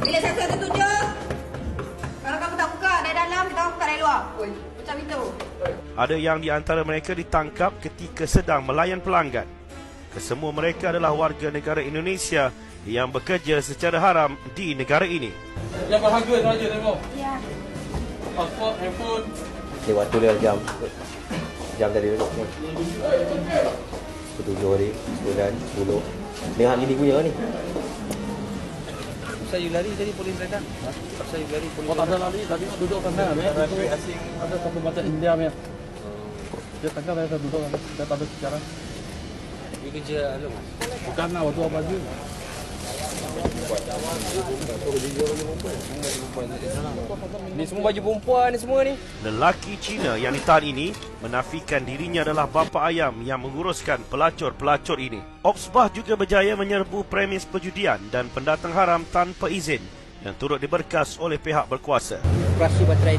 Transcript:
Bila saya tutup. Kalau kamu tak buka dari dalam, kita buka dari luar. Macam itu. Ada yang di antara mereka ditangkap ketika sedang melayan pelanggan. Kesemua mereka adalah warga negara Indonesia yang bekerja secara haram di negara ini. Yang berharga saja tengok. Ya. Pasport, handphone. Dia waktu dia jam tadi duduk ni. 7 hari, 9, 10. Dengan ini punya ni. Saya lari tadi polis datang. Saya lari polis. Oh, tak ada lari, tadi duduk kan ada asing. Ada satu mata India punya. Dia tangkap saya duduk kan. Dia tak ada bicara. Dia kerja alam. Bukan lah waktu apa lagi. Ni semua baju perempuan ni semua ni. Lelaki Cina yang ditahan ini menafikan dirinya adalah bapa ayam yang menguruskan pelacur-pelacur ini. Opsbah juga berjaya menyerbu premis perjudian dan pendatang haram tanpa izin yang turut diberkas oleh pihak berkuasa. Operasi baterai